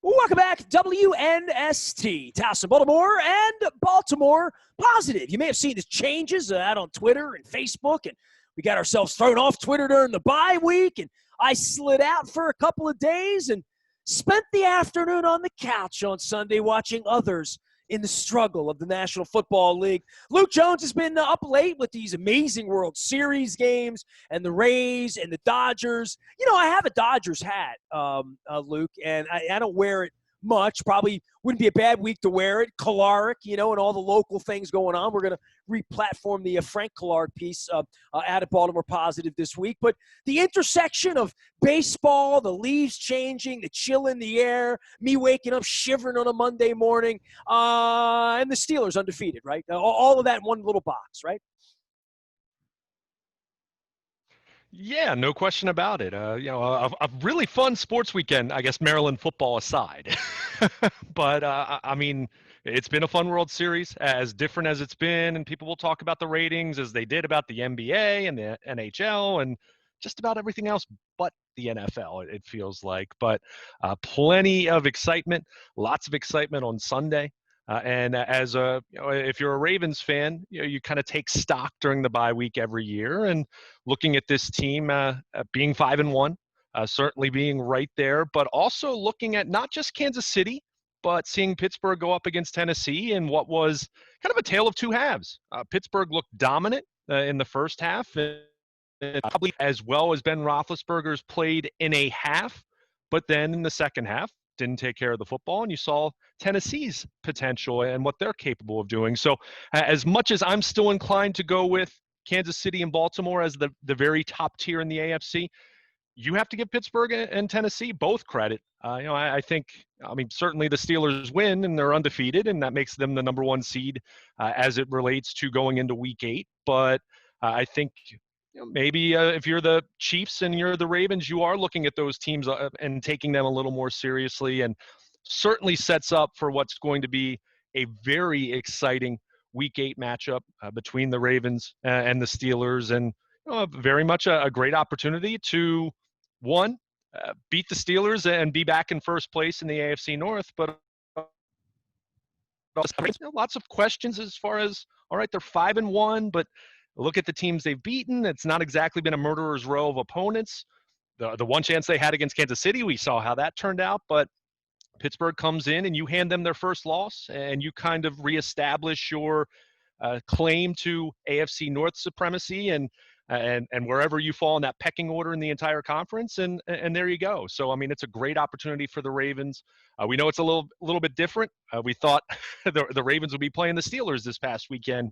Welcome back, WNST, Towson, Baltimore, and Baltimore Positive. You may have seen the changes out on Twitter and Facebook, and we got ourselves thrown off Twitter during the bye week, and I slid out for a couple of days and spent the afternoon on the couch on Sunday watching others in the struggle of the National Football League. Luke Jones has been up late with these amazing World Series games and the Rays and the Dodgers. You know, I have a Dodgers hat, Luke, and I don't wear it much. Probably wouldn't be a bad week to wear it. Caloric, you know, and all the local things going on. We're going to re-platform the Frank Caloric piece out at Baltimore Positive this week. But the intersection of baseball, the leaves changing, the chill in the air, me waking up shivering on a Monday morning, and the Steelers undefeated, right? All of that in one little box, right? Yeah, no question about it. A really fun sports weekend, I guess, Maryland football aside. But I mean, it's been a fun World Series, as different as it's been, and people will talk about the ratings as they did about the NBA and the NHL and just about everything else but the NFL, it feels like. But plenty of excitement, lots of excitement on Sunday. And as if you're a Ravens fan, you kind of take stock during the bye week every year, and looking at this team being 5-1, certainly being right there, but also looking at not just Kansas City, but seeing Pittsburgh go up against Tennessee in what was kind of a tale of two halves. Pittsburgh looked dominant in the first half, and probably as well as Ben Roethlisberger's played in a half, but then in the second half, didn't take care of the football, and you saw Tennessee's potential and what they're capable of doing. So as much as I'm still inclined to go with Kansas City and Baltimore as the very top tier in the AFC, you have to give Pittsburgh and Tennessee both credit. I think, certainly the Steelers win and they're undefeated, and that makes them the number one seed as it relates to going into Week 8. But I think maybe if you're the Chiefs and you're the Ravens, you are looking at those teams and taking them a little more seriously, and certainly sets up for what's going to be a very exciting Week 8 matchup between the Ravens and the Steelers, and very much a great opportunity to, one, beat the Steelers and be back in first place in the AFC North, but lots of questions as far as, all right, they're 5-1, but look at the teams they've beaten. It's not exactly been a murderer's row of opponents. The one chance they had against Kansas City, we saw how that turned out, but Pittsburgh comes in and you hand them their first loss, and you kind of reestablish your claim to AFC North supremacy and wherever you fall in that pecking order in the entire conference, and there you go. So I mean, it's a great opportunity for the Ravens. We know it's a little bit different. We thought the Ravens would be playing the Steelers this past weekend,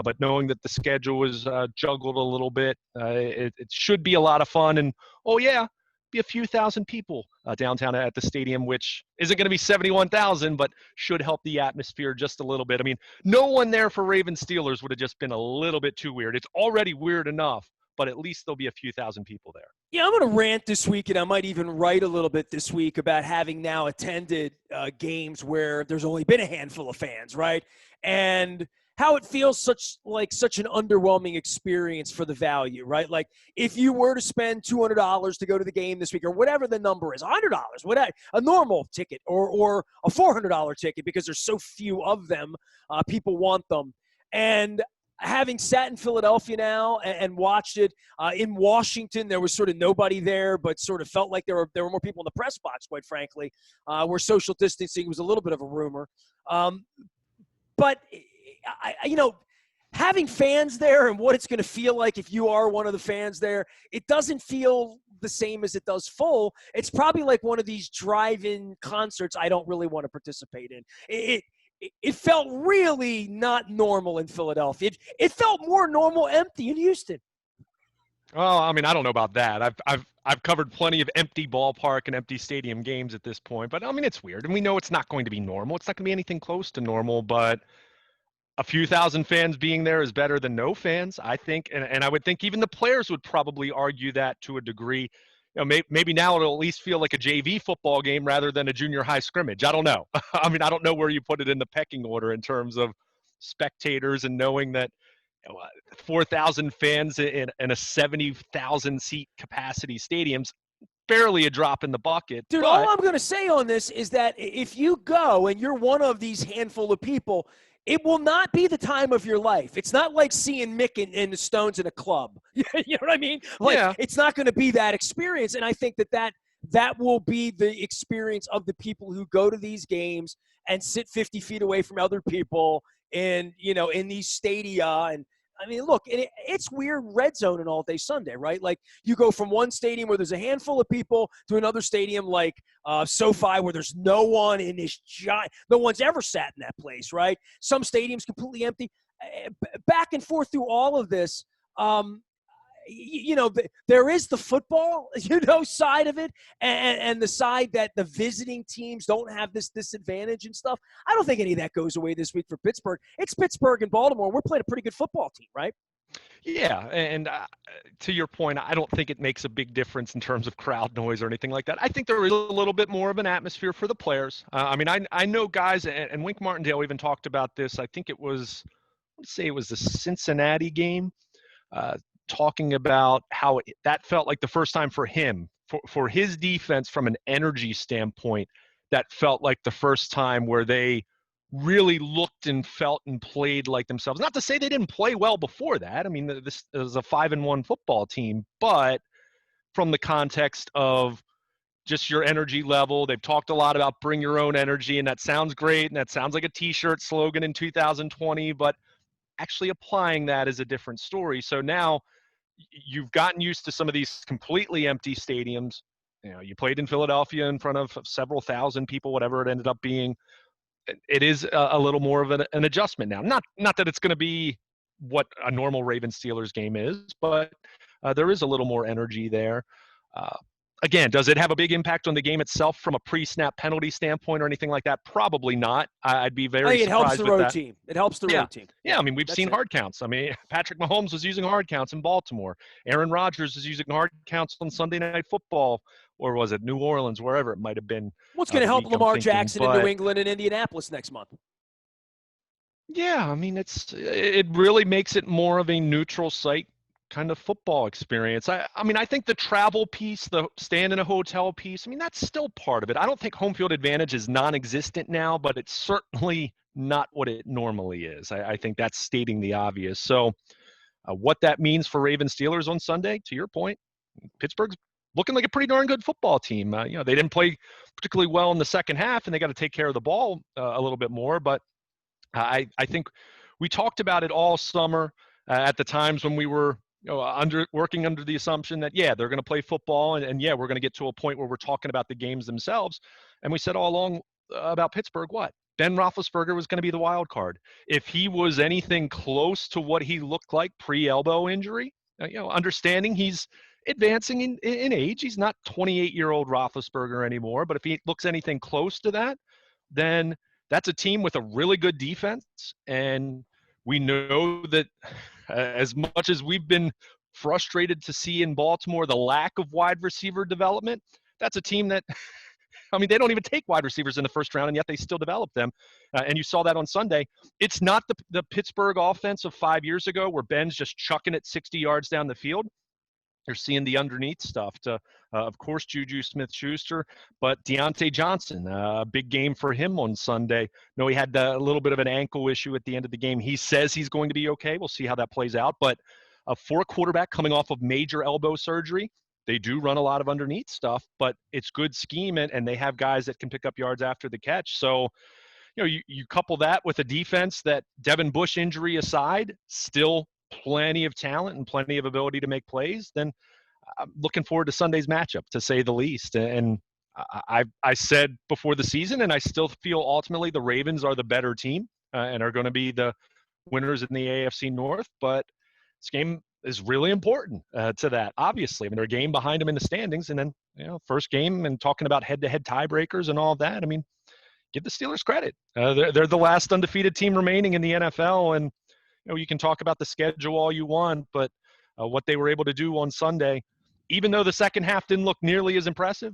but knowing that the schedule was juggled a little bit, it should be a lot of fun. And oh yeah, be a few thousand people downtown at the stadium, which isn't going to be 71,000, but should help the atmosphere just a little bit. I mean, no one there for Ravens Steelers would have just been a little bit too weird. It's already weird enough, but at least there'll be a few thousand people there. Yeah, I'm going to rant this week, and I might even write a little bit this week about having now attended games where there's only been a handful of fans, right? And how it feels such an underwhelming experience for the value, right? Like if you were to spend $200 to go to the game this week, or whatever the number is, $100, whatever, a normal ticket or a $400 ticket, because there's so few of them, people want them. And having sat in Philadelphia now and watched it in Washington, there was sort of nobody there, but sort of felt like there were more people in the press box, quite frankly, where social distancing was a little bit of a rumor. But having fans there and what it's going to feel like if you are one of the fans there, it doesn't feel the same as it does full. It's probably like one of these drive-in concerts I don't really want to participate in. It felt really not normal in Philadelphia. It felt more normal empty in Houston. Well, I mean, I don't know about that. I've covered plenty of empty ballpark and empty stadium games at this point, but I mean, it's weird, and we know it's not going to be normal. It's not going to be anything close to normal, but a few thousand fans being there is better than no fans, I think. And I would think even the players would probably argue that to a degree. Maybe now it'll at least feel like a JV football game rather than a junior high scrimmage. I don't know. I mean, I don't know where you put it in the pecking order in terms of spectators and knowing that 4,000 fans in a 70,000 seat capacity stadiums barely a drop in the bucket. Dude, but all I'm going to say on this is that if you go and you're one of these handful of people, it will not be the time of your life. It's not like seeing Mick and the Stones in a club. You know what I mean? Like, yeah, it's not going to be that experience. And I think that will be the experience of the people who go to these games and sit 50 feet away from other people in these stadia. And I mean, look, it's weird red zone and all day Sunday, right? Like, you go from one stadium where there's a handful of people to another stadium like SoFi where there's no one in this giant, no one's ever sat in that place, right? Some stadiums completely empty. Back and forth through all of this, there is the football, side of it, and the side that the visiting teams don't have this disadvantage and stuff. I don't think any of that goes away this week for Pittsburgh. It's Pittsburgh and Baltimore. We're playing a pretty good football team, right? yeah, and to your point, I don't think it makes a big difference in terms of crowd noise or anything like that. I think there is a little bit more of an atmosphere for the players. I mean, I know guys, and Wink Martindale even talked about this. I think let's say it was the Cincinnati game, talking about how that felt like the first time for him, for his defense from an energy standpoint, that felt like the first time where they really looked and felt and played like themselves. Not to say they didn't play well before that. I mean, this is a 5-1 football team, but from the context of just your energy level, they've talked a lot about bring your own energy, and that sounds great, and that sounds like a T-shirt slogan in 2020, but actually applying that is a different story. So now you've gotten used to some of these completely empty stadiums. You played in Philadelphia in front of several thousand people, whatever it ended up being. It is a little more of an adjustment now. Not that it's going to be what a normal Ravens-Steelers game is, but there is a little more energy there. Again, does it have a big impact on the game itself from a pre-snap penalty standpoint or anything like that? Probably not. I'd be very surprised with that. It helps the road team. Yeah, I mean, we've seen hard counts. I mean, Patrick Mahomes was using hard counts in Baltimore. Aaron Rodgers is using hard counts on Sunday Night Football, or was it New Orleans, wherever it might have been. What's going to help Lamar Jackson in New England and Indianapolis next month? Yeah, I mean, it really makes it more of a neutral site kind of football experience. I mean, I think the travel piece, the stand in a hotel piece, I mean, that's still part of it. I don't think home field advantage is non-existent now, but it's certainly not what it normally is. I think that's stating the obvious. So what that means for Ravens Steelers on Sunday, to your point, Pittsburgh's looking like a pretty darn good football team. They didn't play particularly well in the second half, and they got to take care of the ball a little bit more. But I think we talked about it all summer at the times when we were working under the assumption that, yeah, they're going to play football, and yeah, we're going to get to a point where we're talking about the games themselves. And we said all along about Pittsburgh, what? Ben Roethlisberger was going to be the wild card. If he was anything close to what he looked like pre-elbow injury, understanding he's advancing in age, he's not 28-year-old Roethlisberger anymore, but if he looks anything close to that, then that's a team with a really good defense. And we know that as much as we've been frustrated to see in Baltimore the lack of wide receiver development, that's a team that, I mean, they don't even take wide receivers in the first round, and yet they still develop them. And you saw that on Sunday. It's not the Pittsburgh offense of 5 years ago where Ben's just chucking it 60 yards down the field. You're seeing the underneath stuff to, of course, Juju Smith-Schuster, but Deontay Johnson, a big game for him on Sunday. No, he had a little bit of an ankle issue at the end of the game. He says he's going to be okay. We'll see how that plays out. But for a quarterback coming off of major elbow surgery, they do run a lot of underneath stuff, but it's good scheme, and they have guys that can pick up yards after the catch. So, you couple that with a defense that, Devin Bush injury aside, still plenty of talent and plenty of ability to make plays, then I'm looking forward to Sunday's matchup, to say the least. And I said before the season, and I still feel ultimately the Ravens are the better team and are going to be the winners in the AFC North. But this game is really important to that, obviously. I mean, they're a game behind them in the standings, and then, first game, and talking about head-to-head tiebreakers and all of that. I mean, give the Steelers credit. They're the last undefeated team remaining in the NFL, and you can talk about the schedule all you want, but what they were able to do on Sunday, even though the second half didn't look nearly as impressive,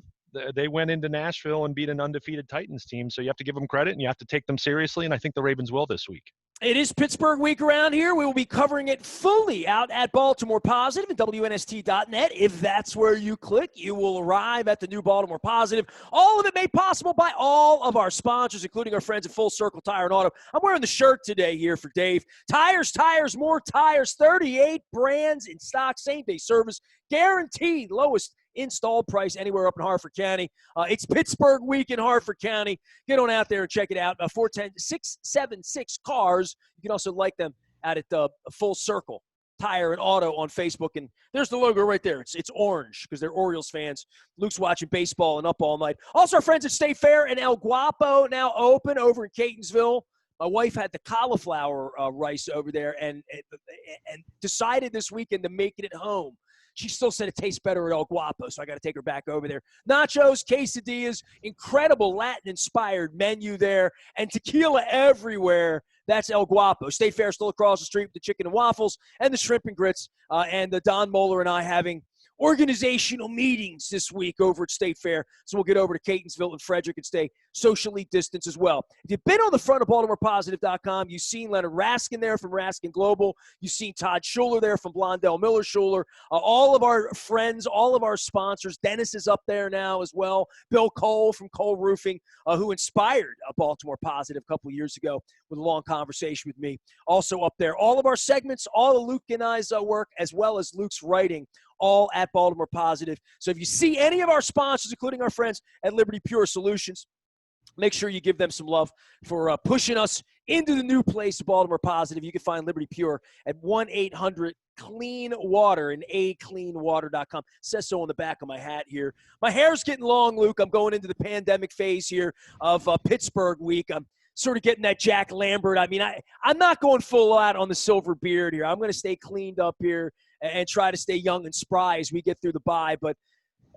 they went into Nashville and beat an undefeated Titans team. So you have to give them credit, and you have to take them seriously, and I think the Ravens will this week. It is Pittsburgh week around here. We will be covering it fully out at Baltimore Positive and WNST.net. If that's where you click, you will arrive at the new Baltimore Positive. All of it made possible by all of our sponsors, including our friends at Full Circle Tire and Auto. I'm wearing the shirt today here for Dave. Tires, more tires, 38 brands in stock, same-day service, guaranteed lowest installed price anywhere up in Harford County. It's Pittsburgh week in Harford County. Get on out there and check it out. 410-676 cars. You can also like them out at Full Circle Tire and Auto on Facebook. And there's the logo right there. It's orange because they're Orioles fans. Luke's watching baseball and up all night. Also, our friends at State Fair and El Guapo now open over in Catonsville. My wife had the cauliflower rice over there and decided this weekend to make it at home. She still said it tastes better at El Guapo, so I got to take her back over there. Nachos, quesadillas, incredible Latin-inspired menu there, and tequila everywhere. That's El Guapo. State Fair still across the street with the chicken and waffles and the shrimp and grits. And Don Moeller and I having organizational meetings this week over at State Fair. So we'll get over to Catonsville and Frederick and stay socially distanced as well. If you've been on the front of BaltimorePositive.com, you've seen Leonard Raskin there from Raskin Global. You've seen Todd Schuler there from Blondell Miller Schuler. All of our friends, all of our sponsors. Dennis is up there now as well. Bill Cole from Cole Roofing, who inspired Baltimore Positive a couple of years ago with a long conversation with me. Also up there. All of our segments, all of Luke and I's work, as well as Luke's writing, all at Baltimore Positive. So if you see any of our sponsors, including our friends at Liberty Pure Solutions, make sure you give them some love for pushing us into the new place, Baltimore Positive. You can find Liberty Pure at 1-800-CLEAN-WATER and acleanwater.com. It says so on the back of my hat here. My hair's getting long, Luke. I'm going into the pandemic phase here of Pittsburgh week. I'm sort of getting that Jack Lambert. I mean, I'm not going full out on the silver beard here. I'm going to stay cleaned up here and try to stay young and spry as we get through the bye. But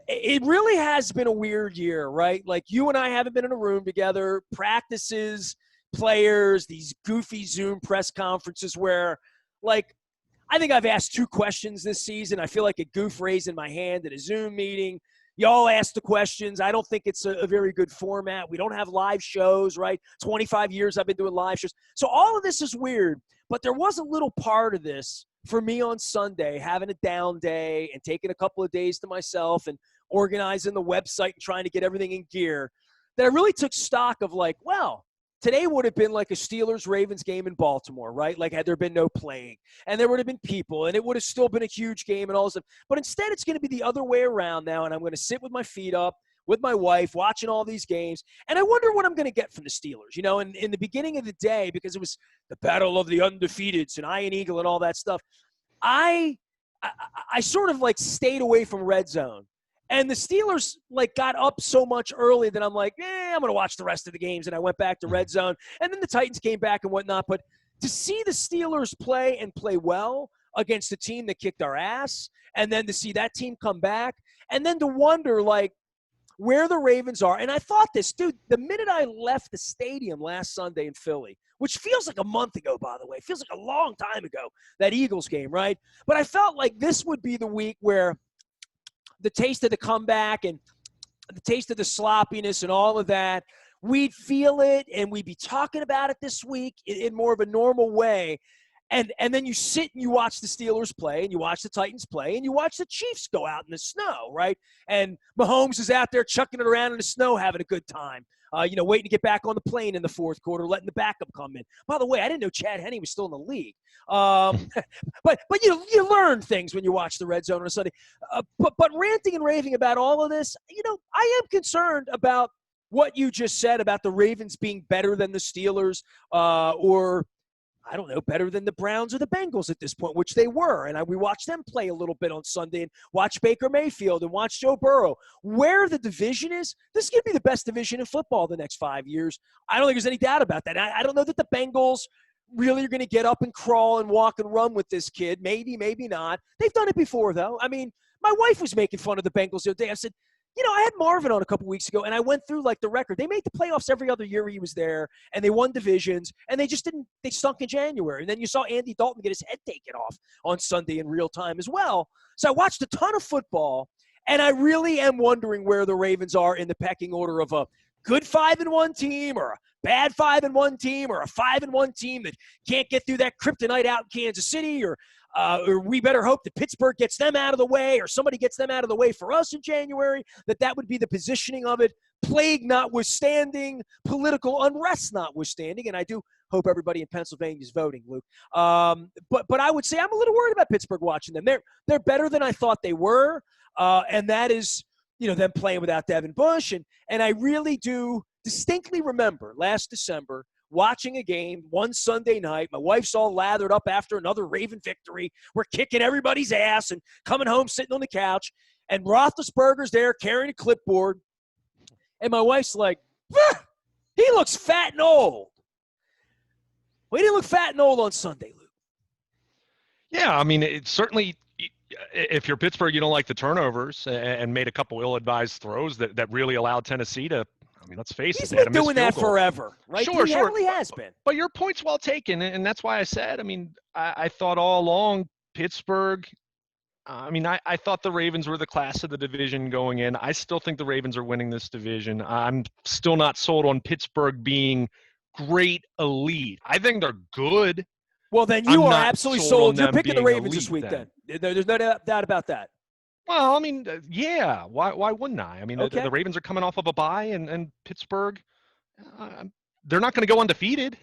it really has been a weird year, right? Like, you and I haven't been in a room together, practices, players, these goofy Zoom press conferences where, like, I think I've asked 2 questions this season. I feel like a goof raising my hand at a Zoom meeting. Y'all ask the questions. I don't think it's a very good format. We don't have live shows, right? 25 years I've been doing live shows. So all of this is weird, but there was a little part of this for me on Sunday, having a down day and taking a couple of days to myself and organizing the website and trying to get everything in gear, that I really took stock of, like, well, today would have been like a Steelers-Ravens game in Baltimore, right? Like, had there been no playing. And there would have been people, and it would have still been a huge game and all this stuff. But instead, it's going to be the other way around now, and I'm going to sit with my feet up with my wife watching all these games. And I wonder what I'm going to get from the Steelers, you know, in the beginning of the day, because it was the battle of the undefeateds and Iron Eagle and all that stuff. I sort of, like, stayed away from Red Zone. And the Steelers, like, got up so much early that I'm like, I'm going to watch the rest of the games. And I went back to Red Zone. And then the Titans came back and whatnot. But to see the Steelers play and play well against a team that kicked our ass, and then to see that team come back, and then to wonder, like, where the Ravens are. And I thought this, dude, the minute I left the stadium last Sunday in Philly, which feels like a month ago, by the way. It feels like a long time ago, that Eagles game, right? But I felt like this would be the week where the taste of the comeback and the taste of the sloppiness and all of that, we'd feel it and we'd be talking about it this week in more of a normal way. And then you sit and you watch the Steelers play and you watch the Titans play and you watch the Chiefs go out in the snow, right? And Mahomes is out there chucking it around in the snow, having a good time. Waiting to get back on the plane in the fourth quarter, letting the backup come in. By the way, I didn't know Chad Henne was still in the league. But you learn things when you watch the Red Zone on a Sunday. But ranting and raving about all of this, I am concerned about what you just said about the Ravens being better than the Steelers or I don't know, better than the Browns or the Bengals at this point, which they were. And we watched them play a little bit on Sunday and watch Baker Mayfield and watch Joe Burrow. Where the division is, this is going to be the best division in football the next 5 years. I don't think there's any doubt about that. I don't know that the Bengals really are going to get up and crawl and walk and run with this kid. Maybe, maybe not. They've done it before, though. I mean, my wife was making fun of the Bengals the other day. I said, I had Marvin on a couple weeks ago, and I went through, like, the record. They made the playoffs every other year he was there, and they won divisions, and they just didn't – they stunk in January. And then you saw Andy Dalton get his head taken off on Sunday in real time as well. So I watched a ton of football, and I really am wondering where the Ravens are in the pecking order of a good 5-1 team or a bad 5-1 team or a 5-1 team that can't get through that kryptonite out in Kansas City, or we better hope that Pittsburgh gets them out of the way or somebody gets them out of the way for us in January, that would be the positioning of it, plague notwithstanding, political unrest notwithstanding. And I do hope everybody in Pennsylvania is voting, Luke. But I would say I'm a little worried about Pittsburgh watching them. They're better than I thought they were, and that is, them playing without Devin Bush. And I really do distinctly remember last December watching a game one Sunday night. My wife's all lathered up after another Raven victory. We're kicking everybody's ass and coming home sitting on the couch. And Roethlisberger's there carrying a clipboard. And my wife's like, he looks fat and old. Well, he didn't look fat and old on Sunday, Luke. Yeah, I mean, it certainly, if you're Pittsburgh, you don't like the turnovers and made a couple ill-advised throws that really allowed Tennessee to, I mean, let's face He's it. He's been doing that forever, right? Sure, He really has been. But your point's well taken, and that's why I said, I mean, I thought all along Pittsburgh, I thought the Ravens were the class of the division going in. I still think the Ravens are winning this division. I'm still not sold on Pittsburgh being great elite. I think they're good. Well, then you are absolutely sold. You're picking the Ravens this week then. There's no doubt about that. Well, I mean, yeah. Why wouldn't I? I mean, okay. The Ravens are coming off of a bye, and Pittsburgh, they're not going to go undefeated.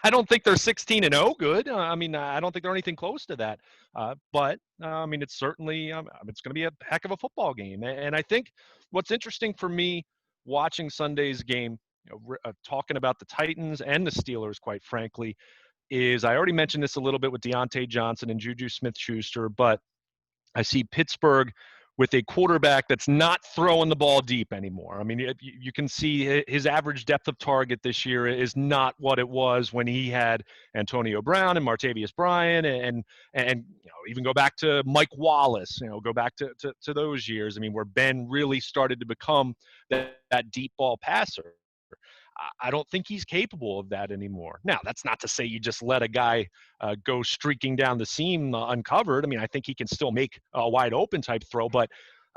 I don't think they're 16-0 good. I mean, I don't think they're anything close to that. But I mean, it's certainly it's going to be a heck of a football game. And I think what's interesting for me watching Sunday's game, talking about the Titans and the Steelers, quite frankly, is I already mentioned this a little bit with Deontay Johnson and Juju Smith-Schuster, but I see Pittsburgh with a quarterback that's not throwing the ball deep anymore. I mean, you can see his average depth of target this year is not what it was when he had Antonio Brown and Martavius Bryant and even go back to Mike Wallace, go back to those years. I mean, where Ben really started to become that deep ball passer. I don't think he's capable of that anymore. Now, that's not to say you just let a guy go streaking down the seam uncovered. I mean, I think he can still make a wide open type throw, but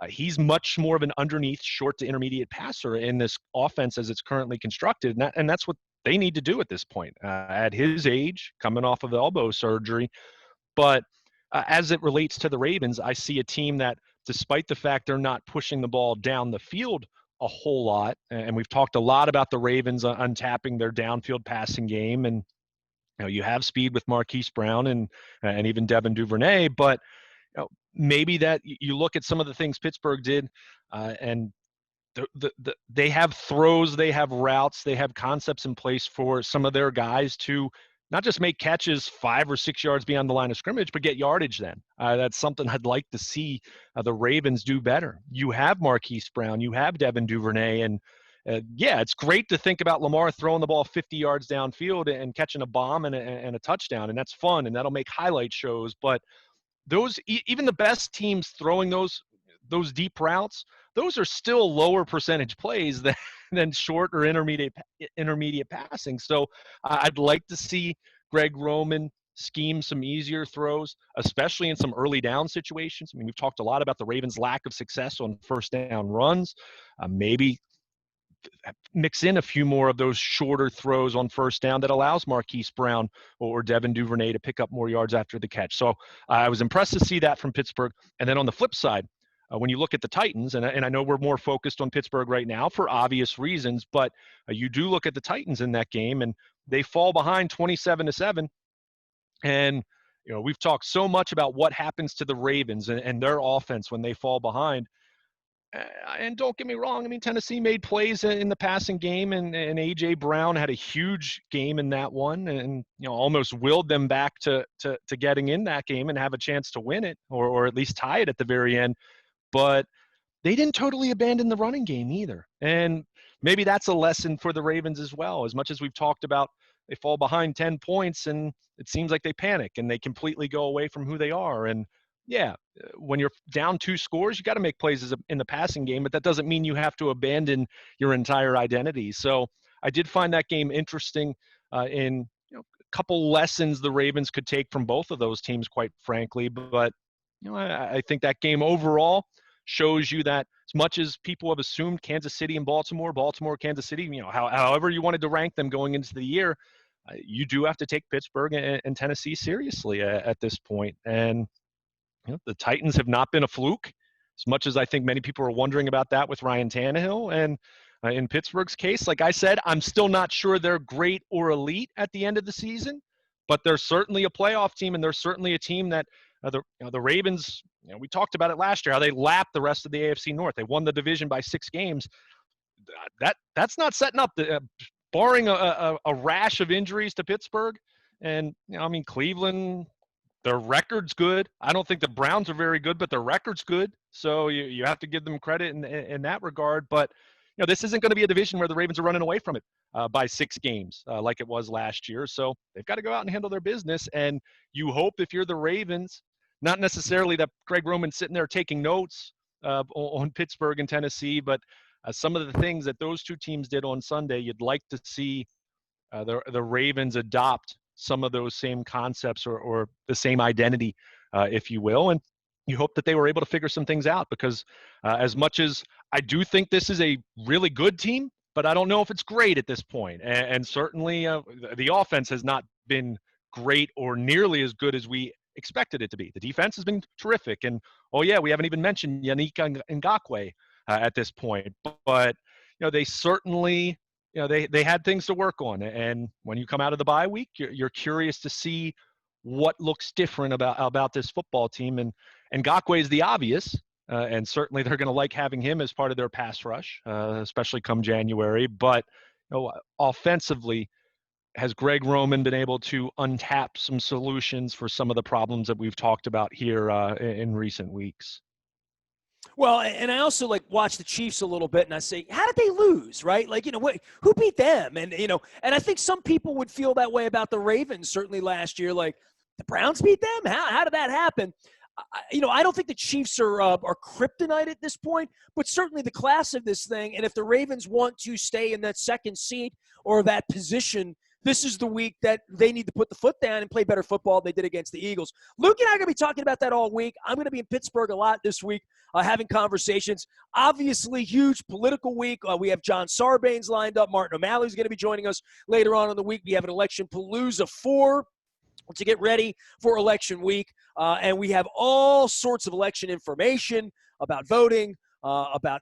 he's much more of an underneath short to intermediate passer in this offense as it's currently constructed. And that's what they need to do at this point at his age, coming off of elbow surgery. But as it relates to the Ravens, I see a team that, despite the fact they're not pushing the ball down the field a whole lot, and we've talked a lot about the Ravens untapping their downfield passing game, and you have speed with Marquise Brown and even Devin Duvernay, but maybe that you look at some of the things Pittsburgh did, and they have throws, they have routes, they have concepts in place for some of their guys to not just make catches 5 or 6 yards beyond the line of scrimmage, but get yardage then. That's something I'd like to see the Ravens do better. You have Marquise Brown, you have Devin Duvernay, and it's great to think about Lamar throwing the ball 50 yards downfield and catching a bomb and a touchdown, and that's fun, and that'll make highlight shows. But those, even the best teams throwing those deep routes, those are still lower percentage plays than short or intermediate passing. So I'd like to see Greg Roman scheme some easier throws, especially in some early down situations. I mean, we've talked a lot about the Ravens' lack of success on first down runs. Maybe mix in a few more of those shorter throws on first down that allows Marquise Brown or Devin Duvernay to pick up more yards after the catch. So I was impressed to see that from Pittsburgh. And then on the flip side, when you look at the Titans, and I know we're more focused on Pittsburgh right now for obvious reasons, but you do look at the Titans in that game, and they fall behind 27-7. And we've talked so much about what happens to the Ravens and their offense when they fall behind. And don't get me wrong, I mean, Tennessee made plays in the passing game, and A.J. Brown had a huge game in that one, and almost willed them back to getting in that game and have a chance to win it, or at least tie it at the very end. But they didn't totally abandon the running game either. And maybe that's a lesson for the Ravens as well. As much as we've talked about, they fall behind 10 points and it seems like they panic and they completely go away from who they are. And when you're down 2 scores, you got to make plays in the passing game, but that doesn't mean you have to abandon your entire identity. So I did find that game interesting in a couple lessons the Ravens could take from both of those teams, quite frankly. But I think that game overall shows you that as much as people have assumed Kansas City and Baltimore, Kansas City, however you wanted to rank them going into the year, you do have to take Pittsburgh and Tennessee seriously at this point. And the Titans have not been a fluke, as much as I think many people are wondering about that with Ryan Tannehill. And in Pittsburgh's case, like I said, I'm still not sure they're great or elite at the end of the season, but they're certainly a playoff team, and they're certainly a team that the Ravens, we talked about it last year, how they lapped the rest of the AFC North. They won the division by 6 games. That's not setting up barring a rash of injuries to Pittsburgh. And, Cleveland, their record's good. I don't think the Browns are very good, but their record's good. So you have to give them credit in that regard. But, this isn't going to be a division where the Ravens are running away from it by 6 games like it was last year. So they've got to go out and handle their business. And you hope, if you're the Ravens, not necessarily that Greg Roman's sitting there taking notes on Pittsburgh and Tennessee, but some of the things that those two teams did on Sunday, you'd like to see the Ravens adopt some of those same concepts or the same identity, if you will. And you hope that they were able to figure some things out, because as much as I do think this is a really good team, but I don't know if it's great at this point. And certainly the offense has not been great or nearly as good as we expected it to be. The defense has been terrific. And, we haven't even mentioned Yannick Ngakoue at this point. But, they certainly – they had things to work on. And when you come out of the bye week, you're curious to see what looks different about this football team. And Ngakoue is the obvious, and certainly they're going to like having him as part of their pass rush, especially come January. But offensively, has Greg Roman been able to untap some solutions for some of the problems that we've talked about here in recent weeks? Well, and I also watch the Chiefs a little bit, and I say, how did they lose, right? Who beat them? And and I think some people would feel that way about the Ravens certainly last year. Like, the Browns beat them? How did that happen? I don't think the Chiefs are kryptonite at this point, but certainly the class of this thing. And if the Ravens want to stay in that second seat or that position, this is the week that they need to put the foot down and play better football than they did against the Eagles. Luke and I are going to be talking about that all week. I'm going to be in Pittsburgh a lot this week, having conversations. Obviously, huge political week. We have John Sarbanes lined up. Martin O'Malley's going to be joining us later on in the week. We have an Election Palooza 4 to get ready for election week. And we have all sorts of election information about voting, about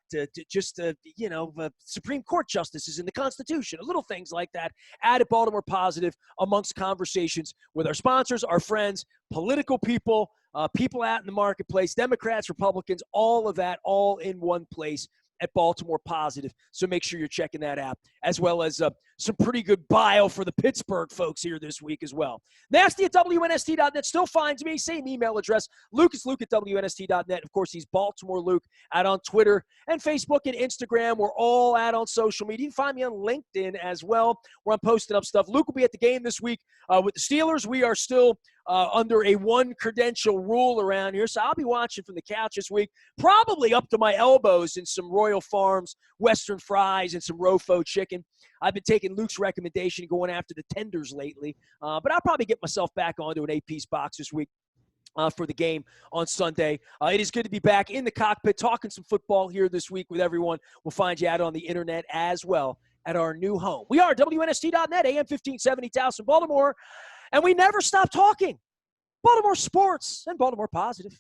Supreme Court justices in the Constitution, little things like that. Add at Baltimore Positive amongst conversations with our sponsors, our friends, political people, people out in the marketplace, Democrats, Republicans, all of that, all in one place at Baltimore Positive. So make sure you're checking that out, as well as some pretty good bio for the Pittsburgh folks here this week as well. Nasty at WNST.net still finds me. Same email address. Luke is Luke at WNST.net. Of course, he's Baltimore Luke out on Twitter and Facebook and Instagram. We're all out on social media. You can find me on LinkedIn as well, where I'm posting up stuff. Luke will be at the game this week with the Steelers. We are still under a one-credential rule around here, so I'll be watching from the couch this week, probably up to my elbows in some Royal Farms Western fries and some Rofo chicken. I've been taking Luke's recommendation and going after the tenders lately, but I'll probably get myself back onto an 8-piece box this week for the game on Sunday. It is good to be back in the cockpit talking some football here this week with everyone. We'll find you out on the internet as well at our new home. We are WNST.net, AM 1570, Towson, Baltimore, and we never stop talking Baltimore sports and Baltimore Positive.